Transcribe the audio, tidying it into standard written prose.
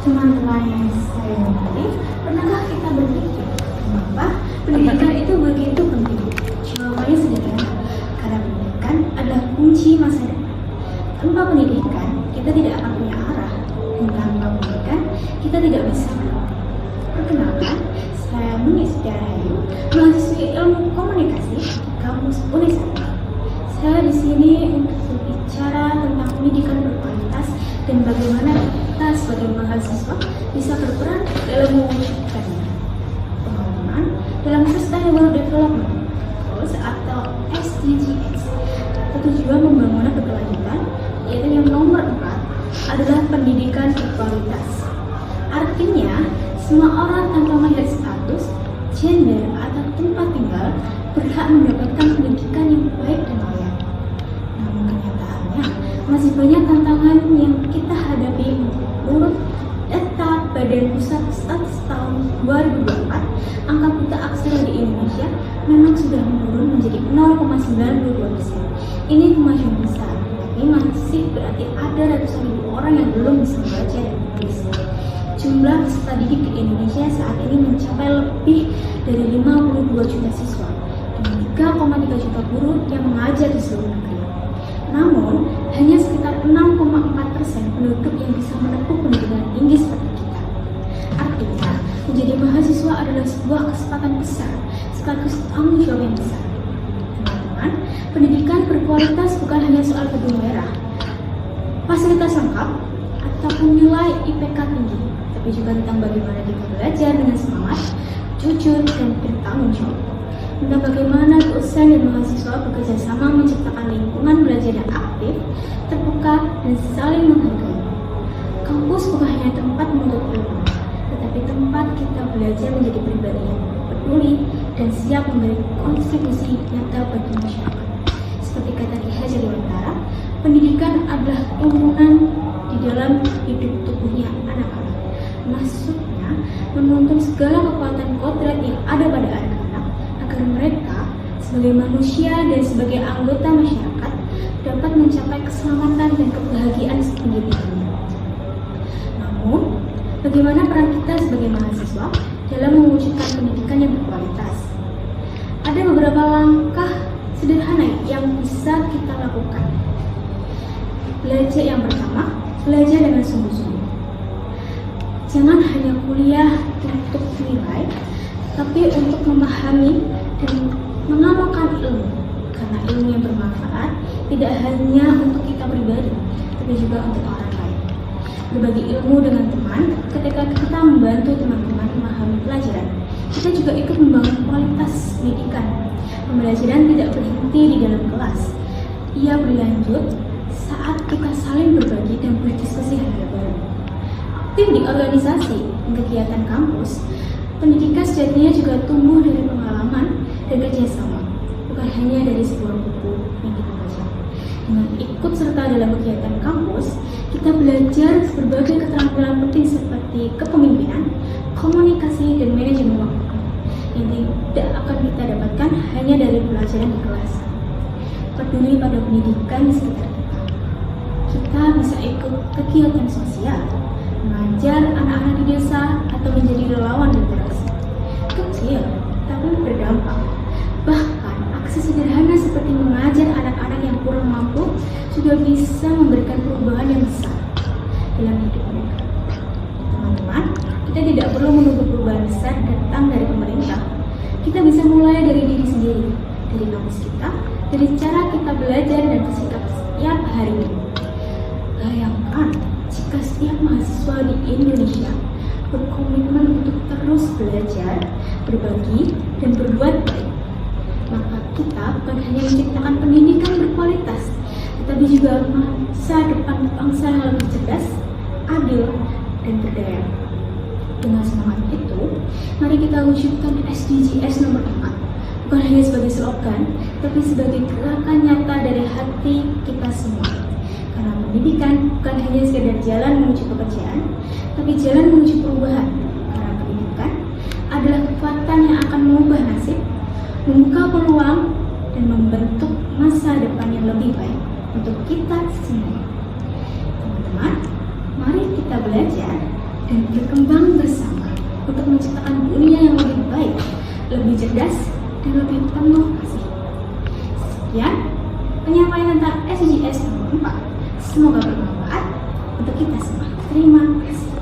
Teman-teman yang saya hormati, pernahkah kita berpikir mengapa pendidikan itu begitu penting? Jawabannya sederhana, karena pendidikan adalah kunci masa depan. Tanpa pendidikan, kita tidak akan punya arah, dan tanpa pendidikan, kita tidak bisa berlatih. Perkenalkan, saya Muni Setiarahayu, mahasiswi ilmu komunikasi di kampus Unisata. Saya di sini untuk berbicara tentang pendidikan berkualitas dan bagaimana kita sebagai mahasiswa bisa berperan dalam mewujudkannya. Teman-teman, dalam Sustainable Development Goals atau SDGs, tujuan pembangunan berkelanjutan, yaitu yang nomor 4 adalah pendidikan berkualitas. Artinya, semua orang tanpa melihat status, gender, atau tempat tinggal berhak mendapatkan pendidikan yang baik dan layak. Namun kenyataannya, masih banyak tantangan yang kita hadapi. Menurut data Badan Pusat Statistik tahun 2024, angka buta aksara di Indonesia memang sudah menurun menjadi 0,92%. Ini kemajuan besar, tapi masih berarti ada ratusan ribu orang yang belum bisa membaca dan menulis. Jumlah peserta didik di Indonesia saat ini mencapai lebih dari 52 juta siswa dan 3,3 juta guru yang mengajar di seluruh negeri. Namun, hanya sekitar 6,4% penduduk yang bisa menempuh pendidikan tinggi seperti kita. Artinya, menjadi mahasiswa adalah sebuah kesempatan besar, sekaligus tanggung jawab yang besar. Teman-teman, pendidikan berkualitas bukan hanya soal gedung merah, fasilitas lengkap, ataupun nilai IPK tinggi, tapi juga tentang bagaimana kita belajar dengan semangat, jujur, dan bertanggung jawab. Tentang bagaimana dosen dan mahasiswa bekerja sama menciptakan lingkungan belajar yang aktif, terbuka, dan saling menghargai. Kampus bukan hanya tempat menuntut ilmu, tetapi tempat kita belajar menjadi pribadi yang peduli dan siap memberi kontribusi nyata bagi masyarakat. Seperti kata Ki Hajar Dewantara, pendidikan adalah bangunan di dalam hidup tubuhnya anak-anak. Maksudnya, menuntun segala kekuatan kodrat yang ada pada anak-anak agar mereka sebagai manusia dan sebagai anggota masyarakat dapat mencapai keselamatan dan kebahagiaan setinggi-tingginya. Namun, bagaimana peran kita sebagai mahasiswa dalam mewujudkan pendidikan yang berkualitas? Ada beberapa langkah sederhana yang bisa kita lakukan. Belajar yang pertama, belajar dengan sungguh-sungguh. Jangan hanya kuliah untuk nilai, tapi untuk memahami dan mengamalkan ilmu. Karena ilmu yang bermanfaat tidak hanya untuk kita pribadi, tapi juga untuk orang lain. Berbagi ilmu dengan teman, ketika kita membantu teman-teman memahami pelajaran, kita juga ikut membangun kualitas pendidikan. Pembelajaran tidak berhenti di dalam kelas. Ia berlanjut saat kita saling berbagi dan berdiskusi hal baru. Aktif di organisasi dan kegiatan kampus, pendidikan sejatinya juga tumbuh dari pengalaman dan kerjasama, bukan hanya dari sebuah buku yang kita baca. Dengan ikut serta dalam kegiatan kampus, kita belajar berbagai keterampilan penting seperti kepemimpinan, komunikasi, dan manajemen waktu yang tidak akan kita dapatkan hanya dari pelajaran di kelas. Peduli pada pendidikan di sekitar kita. Kita bisa ikut kegiatan sosial, mengajar anak-anak di desa, atau menjadi relawan literasi. Kecil, tapi berdampak. Bahkan, aksi sederhana seperti mengajar anak-anak yang kurang mampu sudah bisa memberikan perubahan yang besar dalam hidup mereka. Teman-teman, kita tidak perlu menunggu perubahan besar datang dari pemerintah. Kita bisa mulai dari diri sendiri, dari kampus kita, dari cara kita belajar dan bersikap setiap hari. Bayangkan jika setiap mahasiswa di Indonesia berkomitmen untuk terus belajar, berbagi, dan berbuat baik, maka kita bukan hanya menciptakan pendidikan berkualitas, tetapi juga masa depan bangsa yang lebih cerdas, adil, dan berdaya. Dengan semangat itu, mari kita wujudkan SDGs nomor 4, bukan hanya sebagai slogan, tapi sebagai gerakan nyata dari hati kita semua. Karena pendidikan bukan hanya sekedar jalan menuju pekerjaan, tapi jalan menuju perubahan. Karena pendidikan adalah kekuatan yang akan mengubah nasib, membuka peluang, dan membentuk masa depan yang lebih baik untuk kita semua. Teman-teman, mari kita belajar dan berkembang bersama untuk menciptakan dunia yang lebih baik, lebih cerdas, dan lebih penuh kasih. Sekian penyampaian tentang SDGs nomor 4. Semoga bermanfaat untuk kita semua. Terima kasih.